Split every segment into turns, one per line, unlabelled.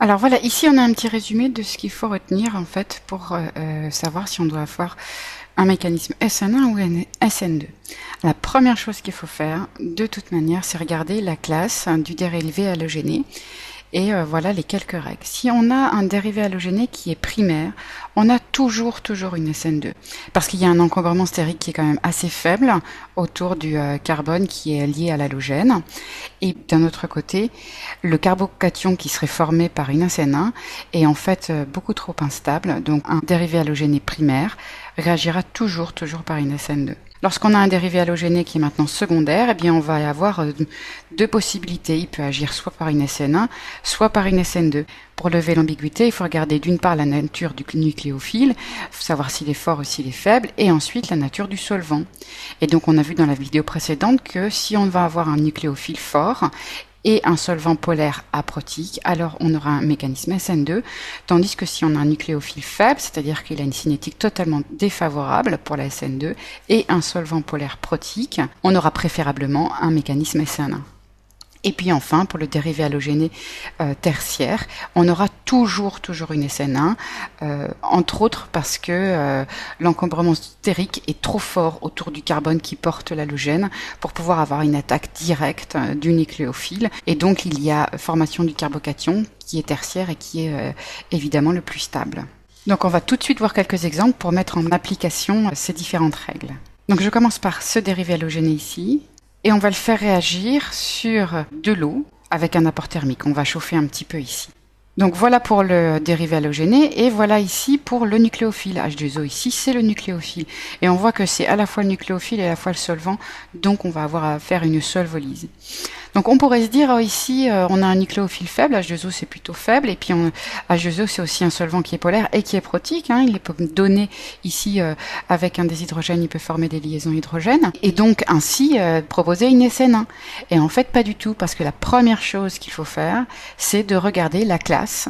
Alors voilà, ici on a un petit résumé de ce qu'il faut retenir en fait pour savoir si on doit avoir un mécanisme SN1 ou SN2. La première chose qu'il faut faire, de toute manière, c'est regarder la classe du dérivé halogéné. Et voilà les quelques règles. Si on a un dérivé halogéné qui est primaire, on a toujours une SN2. Parce qu'il y a un encombrement stérique qui est quand même assez faible autour du carbone qui est lié à l'halogène. Et d'un autre côté, le carbocation qui serait formé par une SN1 est en fait beaucoup trop instable. Donc un dérivé halogéné primaire réagira toujours par une SN2. Lorsqu'on a un dérivé halogéné qui est maintenant secondaire, eh bien on va avoir deux possibilités. Il peut agir soit par une SN1, soit par une SN2. Pour lever l'ambiguïté, il faut regarder d'une part la nature du nucléophile, savoir s'il est fort ou s'il est faible, et ensuite la nature du solvant. Et donc on a vu dans la vidéo précédente que si on va avoir un nucléophile fort, et un solvant polaire aprotique, alors on aura un mécanisme SN2, tandis que si on a un nucléophile faible, c'est-à-dire qu'il a une cinétique totalement défavorable pour la SN2, et un solvant polaire protique, on aura préférablement un mécanisme SN1. Et puis enfin, pour le dérivé halogéné tertiaire, on aura toujours une SN1, entre autres parce que l'encombrement stérique est trop fort autour du carbone qui porte l'halogène pour pouvoir avoir une attaque directe du nucléophile. Et donc il y a formation du carbocation qui est tertiaire et qui est évidemment le plus stable. Donc on va tout de suite voir quelques exemples pour mettre en application ces différentes règles. Donc je commence par ce dérivé halogéné ici. Et on va le faire réagir sur de l'eau avec un apport thermique. On va chauffer un petit peu ici. Donc voilà pour le dérivé halogéné et voilà ici pour le nucléophile. H2O ici, c'est le nucléophile. Et on voit que c'est à la fois le nucléophile et à la fois le solvant. Donc on va avoir à faire une solvolyse. Donc on pourrait se dire ici on a un nucléophile faible, H2O c'est plutôt faible, et puis H2O c'est aussi un solvant qui est polaire et qui est protique, hein, il peut donner ici avec un des hydrogènes, il peut former des liaisons hydrogènes, et donc ainsi proposer une SN1. Et en fait pas du tout, parce que la première chose qu'il faut faire, c'est de regarder la classe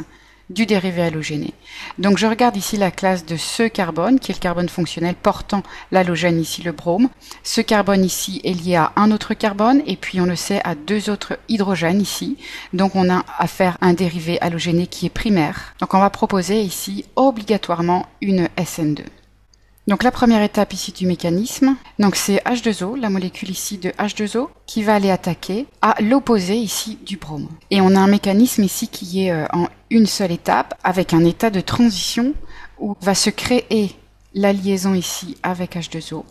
du dérivé halogéné. Donc je regarde ici la classe de ce carbone, qui est le carbone fonctionnel portant l'halogène, ici le brome. Ce carbone ici est lié à un autre carbone, et puis on le sait à deux autres hydrogènes ici. Donc on a affaire à un dérivé halogéné qui est primaire. Donc on va proposer ici obligatoirement une SN2. Donc la première étape ici du mécanisme, donc c'est H2O, la molécule ici de H2O, qui va aller attaquer à l'opposé ici du brome. Et on a un mécanisme ici qui est en une seule étape, avec un état de transition où va se créer la liaison ici avec H2O,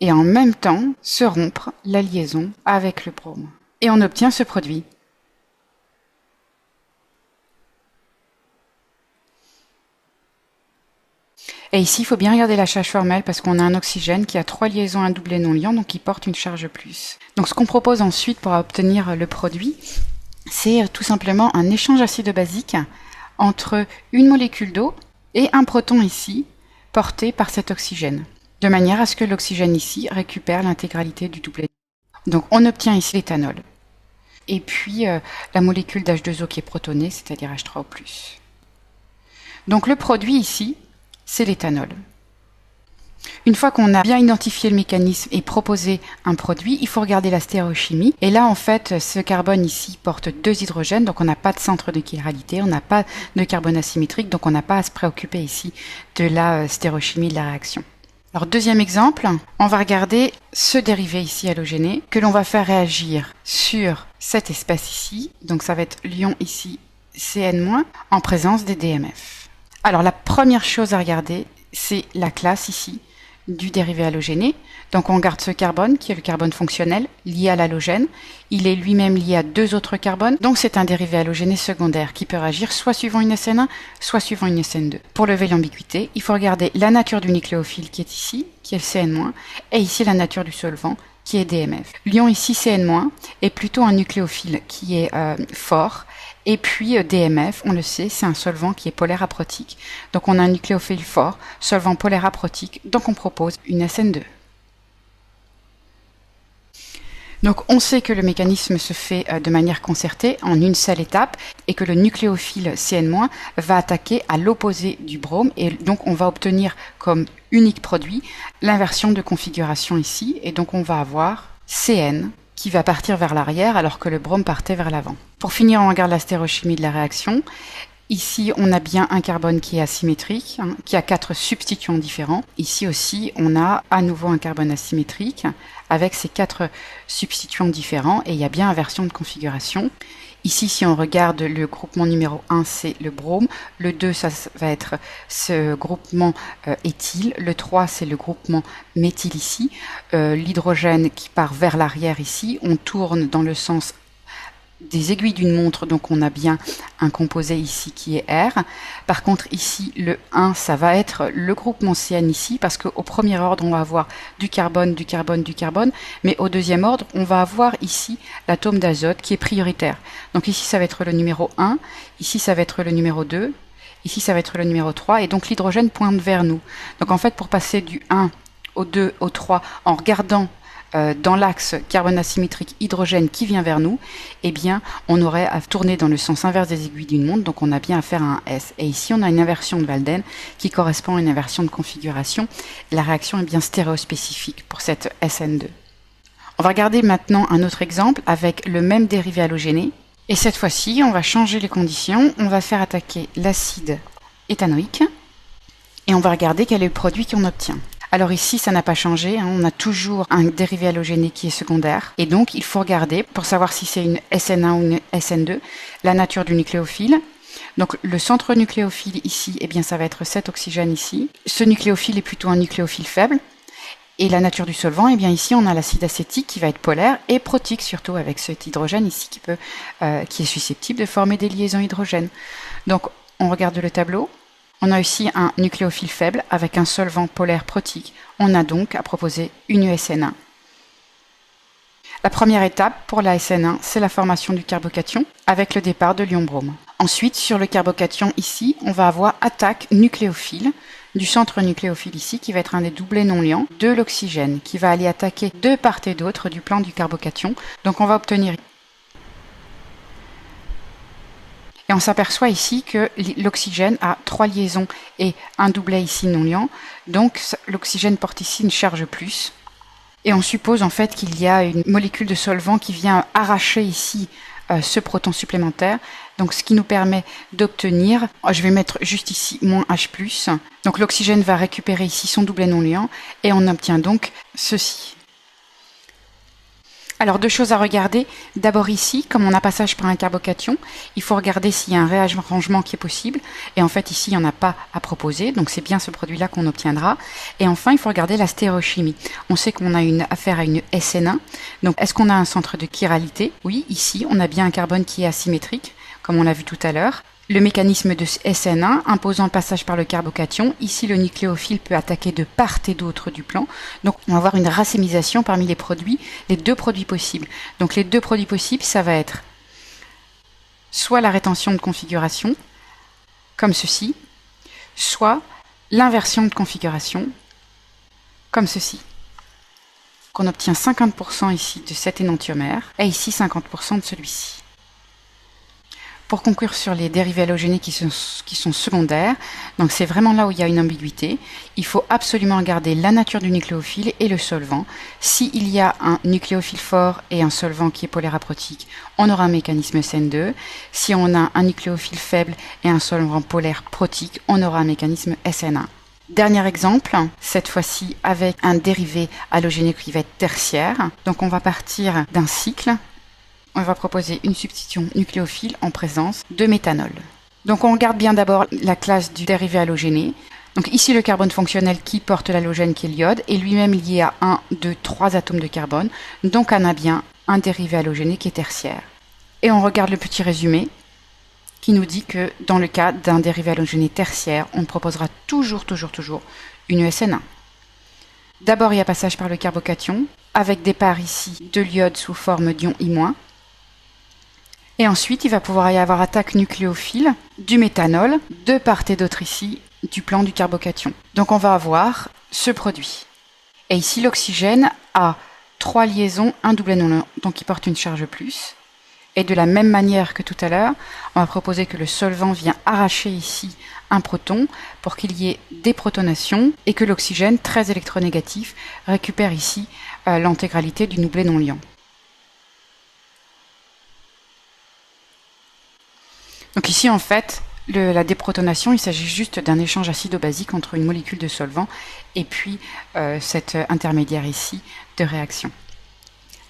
et en même temps se rompre la liaison avec le brome. Et on obtient ce produit. Et ici, il faut bien regarder la charge formelle parce qu'on a un oxygène qui a 3 liaisons à doublé non liant, donc il porte une charge plus. Donc ce qu'on propose ensuite pour obtenir le produit, c'est tout simplement un échange acide-basique entre une molécule d'eau et un proton ici, porté par cet oxygène, de manière à ce que l'oxygène ici récupère l'intégralité du doublet. Donc on obtient ici l'éthanol. Et puis la molécule d'H2O qui est protonée, c'est-à-dire H3O+. Donc le produit ici, c'est l'éthanol. Une fois qu'on a bien identifié le mécanisme et proposé un produit, il faut regarder la stéréochimie. Et là, en fait, ce carbone ici porte 2 hydrogènes, donc on n'a pas de centre de chiralité, on n'a pas de carbone asymétrique, donc on n'a pas à se préoccuper ici de la stéréochimie de la réaction. Alors deuxième exemple, on va regarder ce dérivé ici halogéné que l'on va faire réagir sur cette espèce ici, donc ça va être l'ion ici Cn- en présence des DMF. Alors la première chose à regarder, c'est la classe ici du dérivé halogéné. Donc on regarde ce carbone qui est le carbone fonctionnel lié à l'halogène. Il est lui-même lié à 2 autres carbones. Donc c'est un dérivé halogéné secondaire qui peut réagir soit suivant une SN1, soit suivant une SN2. Pour lever l'ambiguïté, il faut regarder la nature du nucléophile qui est ici, qui est le Cn-, et ici la nature du solvant qui est DMF. L'ion ici Cn- est plutôt un nucléophile qui est fort. Et puis DMF, on le sait, c'est un solvant qui est polaire aprotique. Donc on a un nucléophile fort, solvant polaire aprotique, donc on propose une SN2. Donc on sait que le mécanisme se fait de manière concertée en une seule étape et que le nucléophile Cn- va attaquer à l'opposé du brome et donc on va obtenir comme unique produit l'inversion de configuration ici et donc on va avoir Cn qui va partir vers l'arrière alors que le brome partait vers l'avant. Pour finir, on regarde la stéréochimie de la réaction. Ici, on a bien un carbone qui est asymétrique, qui a 4 substituants différents. Ici aussi, on a à nouveau un carbone asymétrique avec ces 4 substituants différents et il y a bien inversion de configuration. Ici, si on regarde le groupement numéro 1, c'est le brome. Le 2, ça va être ce groupement éthyle. Le 3, c'est le groupement méthyle ici. L'hydrogène qui part vers l'arrière ici. On tourne dans le sens des aiguilles d'une montre, donc on a bien un composé ici qui est R. Par contre ici le 1 ça va être le groupement CN ici parce qu'au premier ordre on va avoir du carbone, du carbone, du carbone, mais au deuxième ordre on va avoir ici l'atome d'azote qui est prioritaire. Donc ici ça va être le numéro 1, ici ça va être le numéro 2, ici ça va être le numéro 3 et donc l'hydrogène pointe vers nous. Donc en fait pour passer du 1 au 2 au 3 en regardant dans l'axe carbone asymétrique hydrogène qui vient vers nous, eh bien, on aurait à tourner dans le sens inverse des aiguilles d'une montre, donc on a bien affaire à un S. Et ici, on a une inversion de Walden qui correspond à une inversion de configuration. La réaction est bien stéréospécifique pour cette SN2. On va regarder maintenant un autre exemple avec le même dérivé halogéné. Et cette fois-ci, on va changer les conditions. On va faire attaquer l'acide éthanoïque et on va regarder quel est le produit qu'on obtient. Alors ici, ça n'a pas changé, on a toujours un dérivé halogéné qui est secondaire. Et donc, il faut regarder, pour savoir si c'est une SN1 ou une SN2, la nature du nucléophile. Donc, le centre nucléophile ici, eh bien, ça va être cet oxygène ici. Ce nucléophile est plutôt un nucléophile faible. Et la nature du solvant, eh bien, ici, on a l'acide acétique qui va être polaire et protique, surtout avec cet hydrogène ici qui est susceptible de former des liaisons hydrogènes. Donc, on regarde le tableau. On a aussi un nucléophile faible avec un solvant polaire protique. On a donc à proposer une SN1. La première étape pour la SN1, c'est la formation du carbocation avec le départ de l'ion brome. Ensuite, sur le carbocation ici, on va avoir attaque nucléophile du centre nucléophile ici qui va être un des doublets non liants de l'oxygène qui va aller attaquer de part et d'autre du plan du carbocation. Donc on va obtenir. Et on s'aperçoit ici que l'oxygène a 3 liaisons et un doublet ici non liant. Donc l'oxygène porte ici une charge plus. Et on suppose en fait qu'il y a une molécule de solvant qui vient arracher ici ce proton supplémentaire. Donc ce qui nous permet d'obtenir, je vais mettre juste ici moins H+. Donc l'oxygène va récupérer ici son doublet non liant et on obtient donc ceci. Alors, 2 choses à regarder. D'abord ici, comme on a passage par un carbocation, il faut regarder s'il y a un réarrangement qui est possible. Et en fait, ici, il n'y en a pas à proposer. Donc, c'est bien ce produit-là qu'on obtiendra. Et enfin, il faut regarder la stéréochimie. On sait qu'on a affaire à une SN1. Donc, est-ce qu'on a un centre de chiralité? Oui, ici, on a bien un carbone qui est asymétrique, comme on l'a vu tout à l'heure. Le mécanisme de SN1 imposant le passage par le carbocation. Ici, le nucléophile peut attaquer de part et d'autre du plan. Donc, on va avoir une racémisation parmi les produits, les 2 produits possibles. Donc, les 2 produits possibles, ça va être soit la rétention de configuration, comme ceci, soit l'inversion de configuration, comme ceci. On obtient 50% ici de cet énantiomère et ici 50% de celui-ci. Pour conclure sur les dérivés halogénés qui sont secondaires, donc c'est vraiment là où il y a une ambiguïté, il faut absolument regarder la nature du nucléophile et le solvant. S'il y a un nucléophile fort et un solvant qui est polaire aprotique, on aura un mécanisme SN2. Si on a un nucléophile faible et un solvant polaire protique, on aura un mécanisme SN1. Dernier exemple, cette fois-ci avec un dérivé halogéné qui va être tertiaire. Donc on va partir d'un cycle. On va proposer une substitution nucléophile en présence de méthanol. Donc on regarde bien d'abord la classe du dérivé halogéné. Donc ici le carbone fonctionnel qui porte l'halogène qui est l'iode est lui-même lié à 1, 2, 3 atomes de carbone. Donc on a bien un dérivé halogéné qui est tertiaire. Et on regarde le petit résumé qui nous dit que dans le cas d'un dérivé halogéné tertiaire, on proposera toujours une SN1. D'abord il y a passage par le carbocation avec départ ici de l'iode sous forme d'ion I-. Et ensuite, il va pouvoir y avoir attaque nucléophile du méthanol, de part et d'autre ici, du plan du carbocation. Donc on va avoir ce produit. Et ici, l'oxygène a 3 liaisons, un doublet non liant, donc il porte une charge plus. Et de la même manière que tout à l'heure, on va proposer que le solvant vient arracher ici un proton pour qu'il y ait des protonations et que l'oxygène, très électronégatif, récupère ici l'intégralité du doublet non liant. Donc ici, en fait, la déprotonation, il s'agit juste d'un échange acido-basique entre une molécule de solvant et puis cet intermédiaire ici de réaction.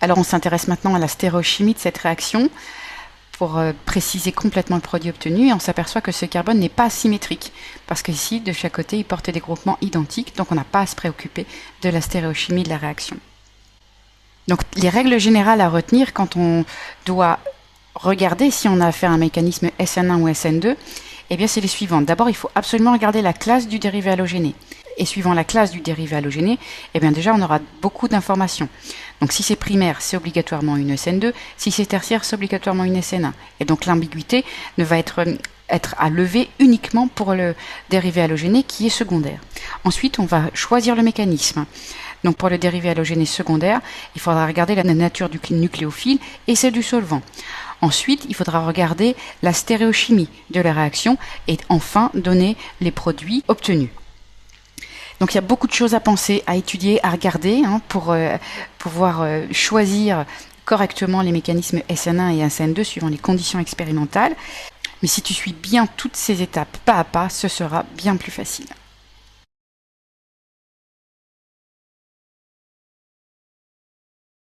Alors on s'intéresse maintenant à la stéréochimie de cette réaction pour préciser complètement le produit obtenu, et on s'aperçoit que ce carbone n'est pas symétrique, parce qu'ici, de chaque côté, il porte des groupements identiques, donc on n'a pas à se préoccuper de la stéréochimie de la réaction. Donc les règles générales à retenir quand on doit regarder si on a affaire à un mécanisme SN1 ou SN2, eh bien c'est les suivantes. D'abord, il faut absolument regarder la classe du dérivé halogéné. Et suivant la classe du dérivé halogéné, eh bien déjà on aura beaucoup d'informations. Donc si c'est primaire, c'est obligatoirement une SN2. Si c'est tertiaire, c'est obligatoirement une SN1. Et donc l'ambiguïté ne va être à lever uniquement pour le dérivé halogéné qui est secondaire. Ensuite, on va choisir le mécanisme. Donc pour le dérivé halogéné secondaire, il faudra regarder la nature du nucléophile et celle du solvant. Ensuite, il faudra regarder la stéréochimie de la réaction et enfin donner les produits obtenus. Donc il y a beaucoup de choses à penser, à étudier, à regarder pour pouvoir choisir correctement les mécanismes SN1 et SN2 suivant les conditions expérimentales. Mais si tu suis bien toutes ces étapes pas à pas, ce sera bien plus facile.